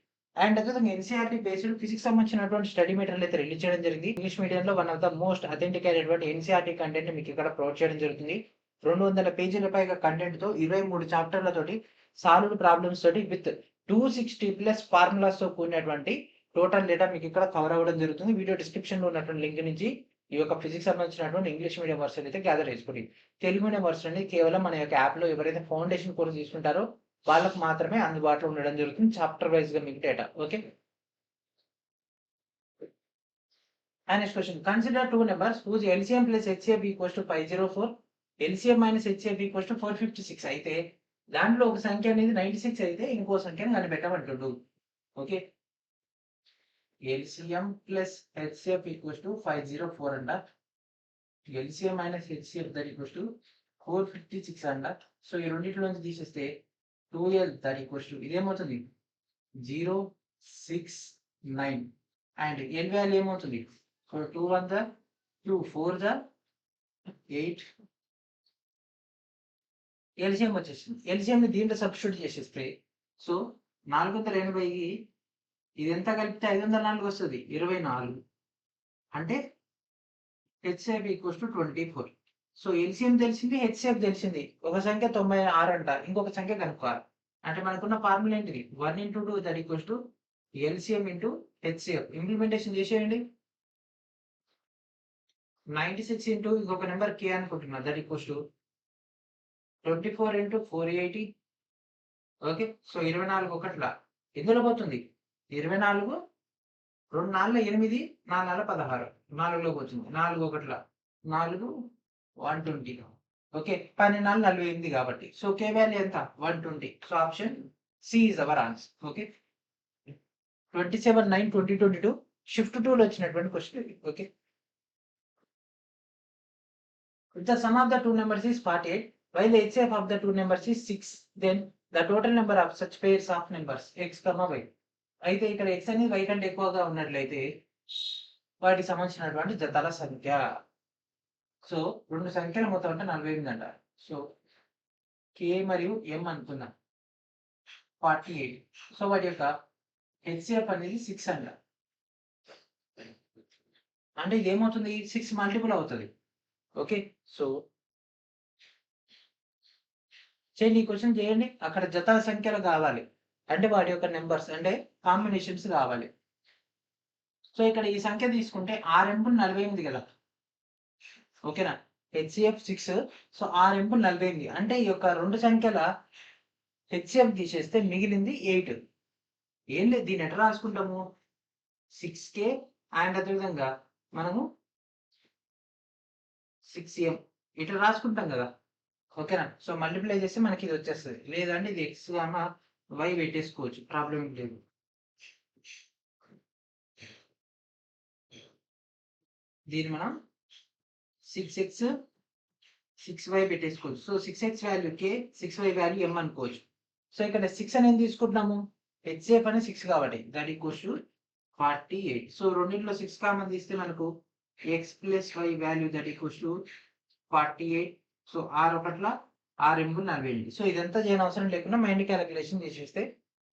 అండ్ అదేవిధంగా ఎన్సీఆర్టీ బేస్డ్ ఫిజిక్స్ సంబంధించినటువంటి స్టడీ మెటీరియల్ అయితే రిలీజ్ చేయడం జరిగింది. ఇంగ్లీష్ మీడియంలో one of the most authentic అయినటువంటి ఎన్సీఆర్టీ కంటెంట్ మీకు ఇక్కడ ప్రొవైడ్ చేయడం జరుగుతుంది. 200 పేజీల పైగా కంటెంట్ తో 23 చాప్టర్లతోటి సాల్వ్డ్ ప్రాబ్లమ్స్ తోటి విత్ 260+ ఫార్ములాస్ తో కూడినటువంటి టోటల్ డేటా మీకు ఇక్కడ కవర్ అవ్వడం జరుగుతుంది. వీడియో డిస్క్రిప్షన్ లో ఉన్నటువంటి లింక్ నుంచి ఈ యొక్క ఫిజిక్స్ సంబంధించినటువంటి ఇంగ్లీష్ మీడియం వర్షన్ అయితే గ్యాదర్ చేసుకోండి. తెలుగు మీడియం వర్షన్ అనేది కేవలం మన యొక్క యాప్ లో ఎవరైతే ఫౌండేషన్ కోర్స్ తీసుకుంటారో వాళ్ళకు మాత్రమే అందుబాటులో ఉండడం జరుగుతుంది. చాప్టర్ వైజ్ గా మీకు data. Okay. Next question. Consider 2 numbers whose LCM plus HCF equals to 504. LCM minus HCF equals to 456. అయితే దాంట్లో ఒక సంఖ్య అనేది 96 అయితే ఇంకో సంఖ్యను కనిపెట్టమంటుండు. Okay. LCM plus HCF equals to 504 అంట. LCM minus HCF that equals to 456 అంట. సో ఈ రెండిట్లో నుంచి తీసేస్తే 2L that equals to ఇదేమవుతుంది? 069 అండ్ L వాల్యూ ఏమవుతుంది? So 2 1 the 2 4 the 8. ఎల్సిఎం వచ్చేసింది. ఎల్సిఎం ని దీంట్లో సబ్స్టిట్యూట్ చేసేస్తే సో 480కి ఇది ఎంత కలిపితే 504 వస్తుంది? 24. అంటే HCF equals to 24. So LCM తెలిసింది, హెచ్సిఎఫ్ తెలిసింది. ఒక సంఖ్య 96 అంట, ఇంకొక సంఖ్య కనుక్కోవాలి. అంటే మనకున్న ఫార్ములా ఏంటిది? 1 × 2 that equals to LCM into HCF. Implementation చేసేయండి. 96 ఇంటూ ఇంకొక నెంబర్ కే అనుకుంటున్నా, that equals to 24 × 480. Okay, so 24 ఒకట్ల ఎందులో పోతుంది? 24 2 4 8 4 16 4లో పోతుంది. 4 ఒకట్ల 4 120. ఓకే, 12 48 కాబట్టి సో కే వాల్యూ ఎంత? 120. So option C is our answer. Okay, 27/9/2022 shift 2 లో వచ్చినటువంటి క్వశ్చన్ ఇది. Okay, if the sum of the two numbers is 48 while the HCF of the two numbers is 6, then the total number of such pairs of numbers x, y. అయితే ఇక్కడ x అనేది y కంటే ఎక్కువగా ఉన్నట్లయితే వాటికి సంబంధించినటువంటి జతల సంఖ్య. సో రెండు సంఖ్యల మొత్తం అంటే 48 అంట. సో k మరియు m అనుకుందాం 48. సో వాటి యొక్క హెచ్సిఎఫ్ అనేది 6 అంట. అంటే ఇది ఏమవుతుంది? 6 మల్టిపుల్ అవుతుంది. ఓకే, సో చేయండి, ఈ క్వశ్చన్ చేయండి. అక్కడ జతల సంఖ్యలు కావాలి అంటే వాటి యొక్క నెంబర్స్ అంటే కాంబినేషన్స్ కావాలి. సో ఇక్కడ ఈ సంఖ్య తీసుకుంటే 6 × 48 కదా. ఓకేనా, హెచ్సిఎఫ్ 6. సో 6 × 48 అంటే ఈ యొక్క రెండు సంఖ్యల హెచ్సిఎఫ్ తీసేస్తే మిగిలింది 8. ఏం లేదు, దీన్ని ఎట్లా రాసుకుంటాము? 6k అండ్ అదేవిధంగా మనము 6m ఇట్లా రాసుకుంటాం కదా. ఓకేనా, సో మల్టిప్లై చేస్తే మనకి ఇది వచ్చేస్తుంది. లేదంటే ఇది ఎక్స్ గామా వై పెట్టేసుకోవచ్చు, ప్రాబ్లం లేదు. దీన్ని మనం 6x 6y పెట్టేసుకోవచ్చు. So 6x value k, 6y value m అనుకోవచ్చు. సో ఇక్కడ 6 అనేది తీసుకుంటున్నాము, హెచ్సిఎఫ్ అనేది 6 కాబట్టి దట్ ఈక్వల్స్ టు 48. సో రెండింటిలో 6 కామన్ తీస్తే మనకు x + y value that equals to 48. So 6 ఒకట్ల 6 × 48. సో ఇదంతా చేయని అవసరం లేకుండా మైండ్ క్యాలిక్యులేషన్ చేసేస్తే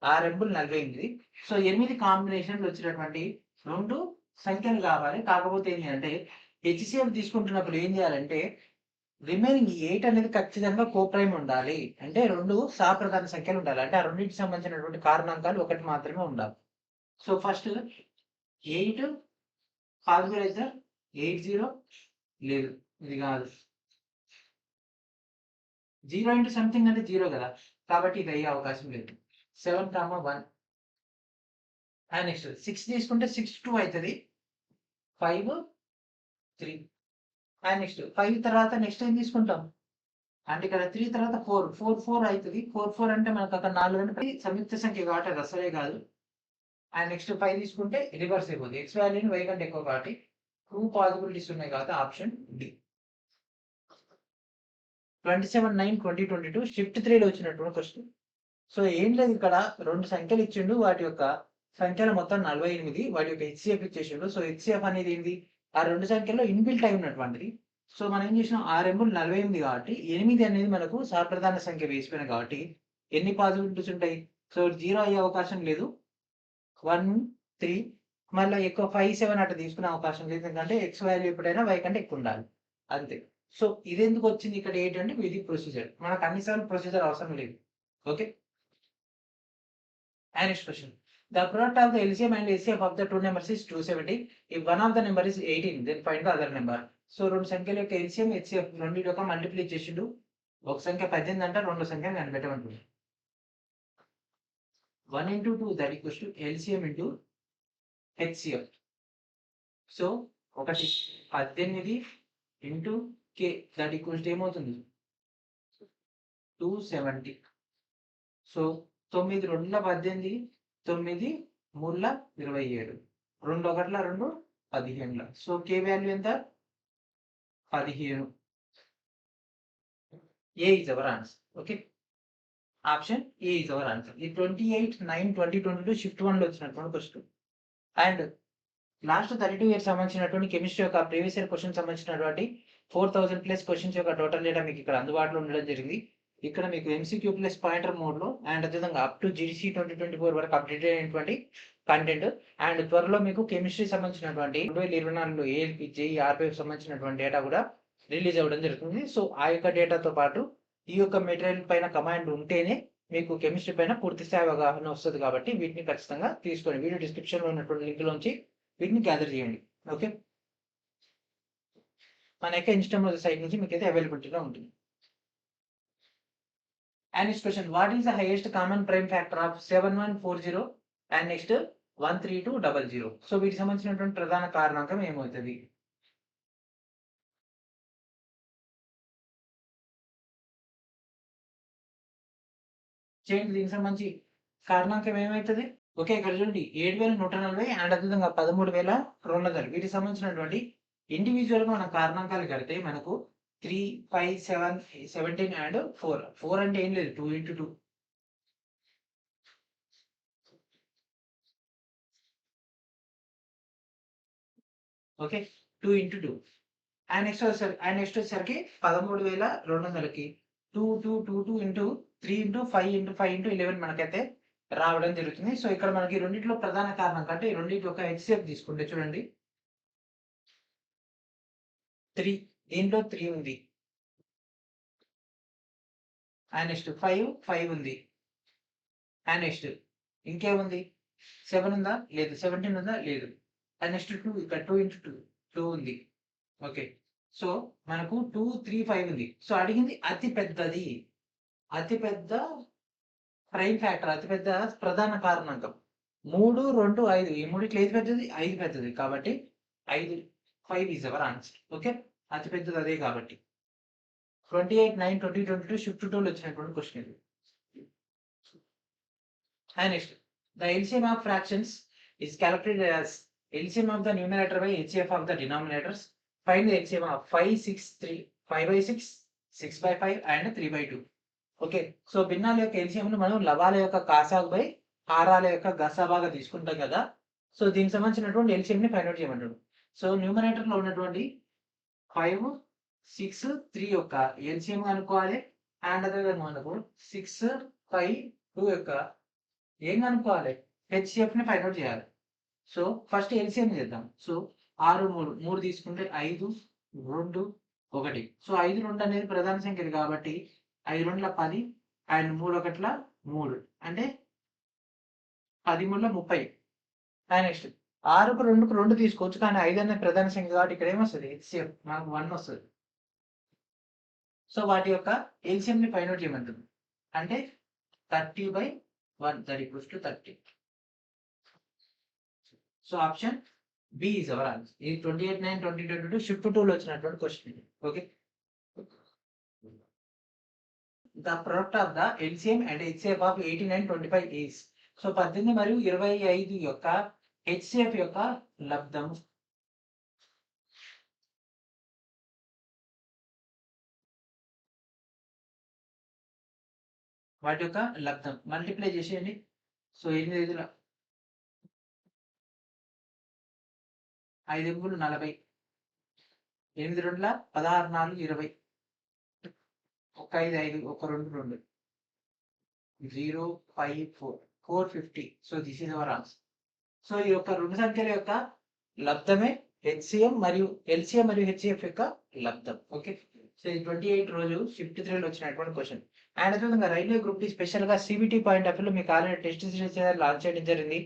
6 × 48. సో 8 కాంబినేషన్లు వచ్చినటువంటి రెండు సంఖ్యలు కావాలి. కాకపోతే ఏంటి అంటే హెచ్సిఎఫ్ తీసుకుంటున్నప్పుడు ఏం చేయాలంటే రిమైనింగ్ 8 అనేది ఖచ్చితంగా కోప్రైమ్ ఉండాలి. అంటే రెండు సహప్రధాన సంఖ్యలు ఉండాలి. అంటే ఆ రెండింటికి సంబంధించినటువంటి కారణాంకాలు ఒకటి మాత్రమే ఉండాలి. సో ఫస్ట్ 8 పాజిబుల్ అయితే 80 లేదు, ఇది కాదు. 0 × సంథింగ్ అంటే 0 కదా, కాబట్టి ఇది అయ్యే అవకాశం లేదు. 7, 1 అండ్ నెక్స్ట్ 6 తీసుకుంటే 6 2 అవుతుంది, 5 3 అండ్ నెక్స్ట్ 5 తర్వాత నెక్స్ట్ ఏం తీసుకుంటాం అంటే ఇక్కడ 3 తర్వాత 4 అవుతుంది. 4 అంటే మనకు అక్కడ 4 అంటే సంయుక్త సంఖ్య కాబట్టి అది అసలే కాదు. అండ్ నెక్స్ట్ 5 తీసుకుంటే రివర్స్ అయిపోతుంది. ఎక్స్ వాల్యూని y కంటే ఎక్కువ కాబట్టి 2 పాసిబిలిటీస్ ఉన్నాయి కాబట్టి ఆప్షన్ డి. 27/9/2022 షిఫ్ట్ 3 లో వచ్చినటువంటి క్వశ్చన్. సో ఏం లేదు, ఇక్కడ రెండు సంఖ్యలు ఇచ్చిండు, వాటి యొక్క సంఖ్యల మొత్తం 48, వాటి యొక్క హెచ్సిఎఫ్ ఇచ్చేసిండు. సో హెచ్సిఎఫ్ అనేది ఏంది? ఆ రెండు సంఖ్యల్లో ఇన్బిల్ట్ అయి ఉన్నటువంటిది. సో మనం ఏం చేసినాం, 6 × 48 కాబట్టి 8 అనేది మనకు సహప్రధాన సంఖ్య వేసిపోయిన కాబట్టి ఎన్ని పాసిబిలిటీస్ ఉంటాయి? సో 0 అయ్యే అవకాశం లేదు, 1 3 మళ్ళీ ఎక్కువ 5 7 అట్లా తీసుకునే అవకాశం లేదు. ఎందుకంటే ఎక్స్ వాల్యూ ఎప్పుడైనా y కంటే ఎక్కువ ఉండాలి అంతే. సో ఇది ఎందుకు వచ్చింది ఇక్కడ ఏంటంటే ఇది ప్రొసీజర్, మనకు అన్నిసార్లు ప్రొసీజర్ అవసరం లేదు. Okay, and next question. The product of the LCM and HCF of the two numbers is 270. If one of the number is 18, then find the other number. So రెండు సంఖ్యల యొక్క LCM HCF రెండింటి యొక్క multiply చేసిండు. ఒక సంఖ్య 18 అంటే రెండు సంఖ్యలు కనిపెట్టమంటుంది. 1 × 2 that equals to LCM into HCF. So ఒకటి 18 into k that equals to ఏమవుతుంది 270. సో 9 2 18, 9 3 27, 2 1 2 15. సో k వాల్యూ ఎంత? 15. A is our answer. Okay, option A is our answer. ఈ 28/9/2022 షిఫ్ట్ 1 లో వచ్చినటువంటి క్వశ్చన్. అండ్ లాస్ట్ 32 ఇయర్స్ సంబంధించినటువంటి chemistry యొక్క previous year question సంబంధించినటువంటి 4000+ questions యొక్క టోటల్ డేటా మీకు ఇక్కడ అందుబాటులో ఉండడం జరిగింది. ఇక్కడ మీకు ఎంసీక్యూ ప్లస్ పాయింటర్ మోడ్లో అండ్ అదేవిధంగా అప్ టు జీడీసీ 2024 వరకు అప్డేట్ అయినటువంటి కంటెంట్ అండ్ త్వరలో మీకు కెమిస్ట్రీ సంబంధించినటువంటి 2024లో ఏఎల్పి జేఈ ఆర్పీఎఫ్ సంబంధించినటువంటి డేటా కూడా రిలీజ్ అవ్వడం జరుగుతుంది. సో ఆ యొక్క డేటాతో పాటు ఈ యొక్క మెటీరియల్ పైన కమాండ్ ఉంటేనే మీకు కెమిస్ట్రీ పైన పూర్తి స్థాయి అవగాహన వస్తుంది. కాబట్టి వీటిని ఖచ్చితంగా తీసుకోండి. వీడియో డిస్క్రిప్షన్లో ఉన్నటువంటి లింక్లోంచి వీటిని గ్యాదర్ చేయండి. ఓకే, మన యొక్క ఇన్స్టాగ్రామ్ సైట్ నుంచి మీకు అయితే అవైలబిలిటీలో ఉంటుంది. And next question, what is the highest common prime factor of 7140 and next 13200? So వీటికి సంబంధించినటువంటి ప్రధాన కారణాంకం ఏమవుతుంది? చేయండి, దీనికి సంబంధించి కారణాంకం ఏమవుతుంది? ఓకే, ఇక్కడ చూడండి 7140 అండ్ అదేవిధంగా 13200 వీటికి సంబంధించినటువంటి ఇండివిజువల్గా మనం కారణాంకాలు కడితే మనకు 3, 5, 7, 17 అండ్ 4 అంటే ఏం లేదు, 2 into 2. Okay, 2 into 2 and next వచ్చేసరికి 13200కి 2 2 2 2 ఇంటూ 3 ఇంటూ 5 ఇంటూ 5 ఇంటూ 11 మనకైతే రావడం జరుగుతుంది. సో ఇక్కడ మనకి రెండింటిలో ప్రధాన కారణం కంటే రెండింటి యొక్క హెచ్సిఎఫ్ తీసుకుంటే చూడండి 3, దీంట్లో 3 ఉంది అండ్ నెక్స్ట్ 5 ఉంది అండ్ నెక్స్ట్ ఇంకేముంది 7 ఉందా లేదు, 17 ఉందా లేదు అండ్ నెక్స్ట్ 2 ఇక్కడ 2 into 2 ఉంది. ఓకే, సో మనకు 2, 3, 5 ఉంది. సో అడిగింది అతి పెద్దది, అతిపెద్ద ప్రైమ్ ఫ్యాక్టర్, అతిపెద్ద ప్రధాన కారణాంకం 3, 2, 5 ఈ మూడిట్లో ఏది పెద్దది? 5 పెద్దది. కాబట్టి 5 ఈజ్ అవర్ ఆన్సర్. ఓకే, అతి పెద్దది అదే కాబట్టి 28/9/2022 షిఫ్ట్ 2లో వచ్చినటువంటి క్వశ్చన్ ఇది. And next, the LCM of fractions is calculated as LCM of the numerator by HCF of the denominators. Find the LCM of 5, 6, 3, 5/6, 6/5 and 3/2. Okay, so భిన్నాల యొక్క LCM ను మనం లవాల యొక్క కాసాగు బై హారాల యొక్క గసాబాగా తీసుకుంటాం కదా. సో దీనికి సంబంధించినటువంటి LCM ని ఫైండ్ అవుట్ చేయమంటాడు. సో న్యూమరేటర్ లో ఉన్నటువంటి 5, 6, 3 యొక్క LCM కనుక్కోవాలి అండ్ అదేవిధంగా మనకు 6, 5, 2 యొక్క ఏం కనుక్కోవాలి? HCF ని ఫైండ్ అవుట్ చేయాలి. సో ఫస్ట్ ఎల్సిఎం చేద్దాం. సో 6, 3 తీసుకుంటే 5, 2, 1. సో 5, 2 అనేది ప్రధాన సంఖ్యలు కాబట్టి 5, 2 10 అండ్ 3, 1 3 అంటే 10, 3 30. అండ్ నెక్స్ట్ 6కు 2కు 2 తీసుకోవచ్చు కానీ 5 అనేది ప్రధాన సంఖ్య కాబట్టి ఇక్కడ ఏమొస్తుంది? హెచ్సిఎఫ్ మనకు 1 వస్తుంది. సో వాటి యొక్క ఎల్సిఎం ని ఫైండ్ అవుట్ చేయమంటుంది. అంటే 30/1 that equals to 30. So option B is our answer. ఇది 28/9/2022 షిఫ్ట్ 2లో వచ్చినటువంటి question. Okay, the product of the LCM and HCF of 18 and 25 is. So 18 మరియు 25 యొక్క హెచ్సిఎఫ్ యొక్క లబ్ధం. వాటి యొక్క లబ్ధం మల్టిప్లై చేసేయండి. So 8 5 5 40, 8 2 16 4 20, 1 5 5 1 2 2 0 5 4 450. So this is our answer. So ఈ యొక్క రెండు సంఖ్యల యొక్క లబ్ధమే హెచ్సిఎం మరియు ఎల్సిఎం మరియు హెచ్సిఎఫ్ యొక్క లబ్ధం. ఓకే, సో ఇది 28 రోజు షిఫ్ట్ 3లో వచ్చినటువంటి క్వశ్చన్. అండ్ అదేవిధంగా రైల్వే గ్రూప్ డి స్పెషల్ గా సిబిటి పాయింట్ ఆఫ్ వ్యూలో మీకు ఆల్రెడీ టెస్ట్ సిరీస్ లాంచ్ చేయడం జరిగింది.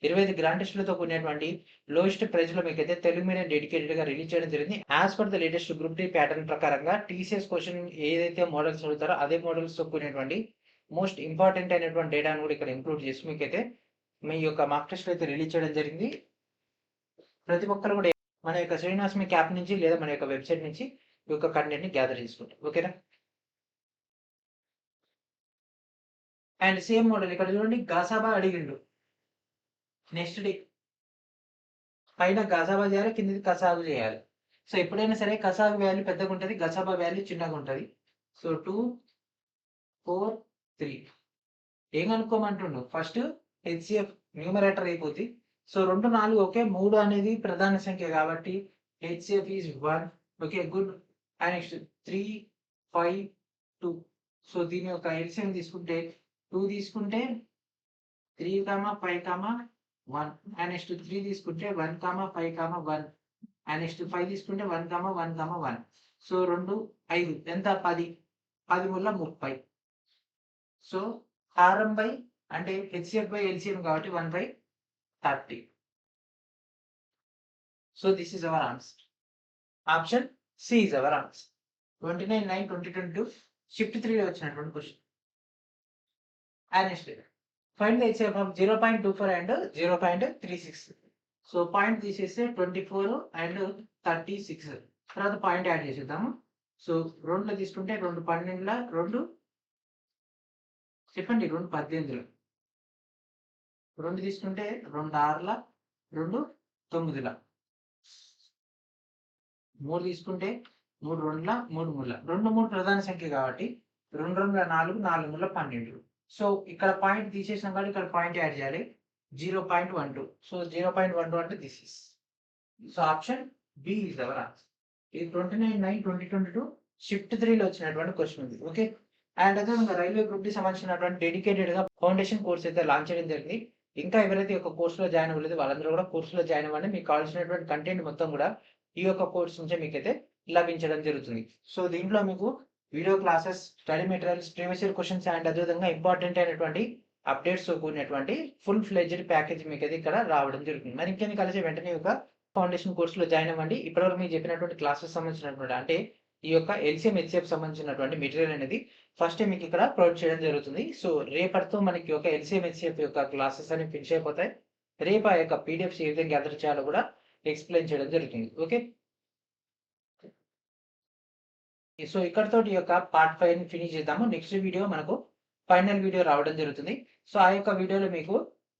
25 గ్రాండ్ టెస్టులతో కూడినటువంటి లోయెస్ట్ ప్రైజ్ లో మీకు అయితే తెలుగు మీడియం డెడికేటెడ్ గా రిలీజ్ చేయడం జరిగింది. As per the latest group D pattern ప్రకారంగా టీసీఎస్ క్వశ్చన్ ఏదైతే మోడల్స్ అడుగుతారో అదే మోడల్స్ తో కూడినటువంటి మోస్ట్ ఇంపార్టెంట్ అయినటువంటి డేటాను కూడా ఇక్కడ ఇంక్లూడ్ చేసి మీకైతే మీ యొక్క మార్క్ టెస్ట్ అయితే రిలీజ్ చేయడం జరిగింది. ప్రతి ఒక్కరు కూడా మన యొక్క శ్రీనివాస్ మీ యాప్ నుంచి లేదా మన యొక్క వెబ్సైట్ నుంచి ఈ యొక్క కంటెంట్ ని గ్యాదర్ చేసుకుంటారు. ఓకేనా? అండ్ సేమ్ మోడల్ ఇక్కడ చూడండి, గసాబా అడిగిండు. నెక్స్ట్ డే పైన గసాబా చేయాలి, కిందది కసాబు చేయాలి. సో ఎప్పుడైనా సరే కసాబు వాల్యూ పెద్దగా ఉంటుంది, గసాబా వాల్యూ చిన్నగా ఉంటుంది. సో 2, 4, 3 ఏం కనుక్కోమంటుండు? ఫస్ట్ హెచ్సిఎఫ్ న్యూమరేటర్ అయిపోతుంది. సో 2, 4 ఓకే, 3 అనేది ప్రధాన సంఖ్య కాబట్టి HCF is 1. Okay, good. And next 3, 5, 2. So దీని యొక్క ఎల్సిఎం తీసుకుంటే 2 తీసుకుంటే 3, 5, 1 అండ్ నెక్స్ట్ 3 తీసుకుంటే 1, 5, 1 అండ్ నెక్స్ట్ 5 తీసుకుంటే 1, 1, 1. సో 2, 5 ఎంత 10, 10 ముళ్ళ 30. సో హారం బై అంటే హెచ్సిఎఫ్ బై ఎల్సిఎం కాబట్టి 1/30. So this is our answer. Option C is our answer. 29/9/2022 shift 3 లో వచ్చినటువంటి question. And next find the HCF of 0.24 and 0.36. So point తీసేస్తే 24 అండ్ 36. తర్వాత పాయింట్ యాడ్ చేసేద్దాము. సో 2లో తీసుకుంటే 2 12ల 2 చెప్పండి 2 18ల 2 తీసుకుంటే 2 6ల 2 9ల 3 తీసుకుంటే 3 2ల 3 3ల 2 3 ప్రధాన సంఖ్య కాబట్టి 2 2ల 4 4 3ల 12. సో ఇక్కడ పాయింట్ తీసేసినాం కాబట్టి ఇక్కడ పాయింట్ యాడ్ చేయాలి 0.12. సో 0.12 అంటే this is. So option B is our answer. ఇది 29/9/2022 షిఫ్ట్ 3లో వచ్చినటువంటి క్వశ్చన్ ఉంది. ఓకే. అండ్ అదే రైల్వే గ్రూప్ కి సంబంధించినటువంటి డెడికేటెడ్ గా ఫౌండేషన్ కోర్స్ అయితే లాంచ్ చేయడం జరిగింది. ఇంకా ఎవరైతే ఒక కోర్సులో జాయిన్ అవ్వలేదు వాళ్ళందరూ కూడా కోర్సులో జాయిన్ అవ్వండి. మీకు కావాల్సినటువంటి కంటెంట్ మొత్తం కూడా ఈ యొక్క కోర్స్ నుంచే మీకైతే లభించడం జరుగుతుంది. సో దీంట్లో మీకు video classes, study materials, previous year questions and అదేవిధంగా ఇంపార్టెంట్ అయినటువంటి అప్డేట్స్ తో కూడినటువంటి ఫుల్ ఫ్లెడ్జ్డ్ ప్యాకేజ్ మీకైతే ఇక్కడ రావడం జరుగుతుంది. మరి ఇంకేంది కలిసి వెంటనే ఒక ఫౌండేషన్ కోర్సులో జాయిన్ అవ్వండి. ఇప్పటివరకు మీకు చెప్పినటువంటి క్లాసెస్ సంబంధించినటువంటి అంటే ఈ యొక్క ఎల్సిఎం హెచ్సిఎఫ్ సంబంధించినటువంటి మెటీరియల్ అనేది ఫస్ట్ మీకు ఇక్కడ ప్రొవైడ్ చేయడం జరుగుతుంది. సో రేపటితో మనకి ఒక ఎల్సిఎం హెచ్సిఎఫ్ యొక్క క్లాసెస్ అనేవి ఫినిష్ అయిపోతాయి. రేపు ఆ యొక్క పీడిఎఫ్స్ ఏ విధంగా గ్యాదర్ చేయాలో కూడా ఎక్స్ప్లెయిన్ చేయడం జరుగుతుంది. ఓకే. సో ఇక్కడతో ఈ యొక్క పార్ట్ 5 ఫినిష్ చేద్దాము. నెక్స్ట్ వీడియో మనకు ఫైనల్ వీడియో రావడం జరుగుతుంది. సో ఆ యొక్క వీడియోలో మీకు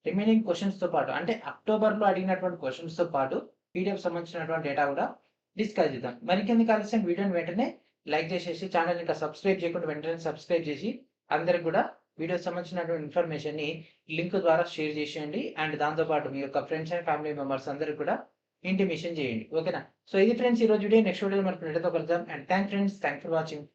రిమైనింగ్ క్వశ్చన్స్ తో పాటు అంటే అక్టోబర్ లో అడిగినటువంటి క్వశ్చన్స్ తో పాటు పీడిఎఫ్ సంబంధించినటువంటి డేటా కూడా డిస్కస్ చేద్దాం. మరికెందుకు ఆలస్యం వీడియోని వెంటనే లైక్ చేసేసి ఛానల్ ఇంకా సబ్స్క్రైబ్ చేయకుండా వెంటనే సబ్స్క్రైబ్ చేసి అందరికి కూడా వీడియోకి సంబంధించినటువంటి ఇన్ఫర్మేషన్ ని లింక్ ద్వారా షేర్ చేసేయండి. అండ్ దాంతోపాటు మీ యొక్క ఫ్రెండ్స్ అండ్ ఫ్యామిలీ మెంబర్స్ అందరికి కూడా ఇంటిమేషన్ చేయండి. ఓకేనా. సో ఇది ఫ్రెండ్స్ ఈ రోజు వీడియో. నెక్స్ట్ వీడియో మనకు కలుద్దాం. And thank for watching.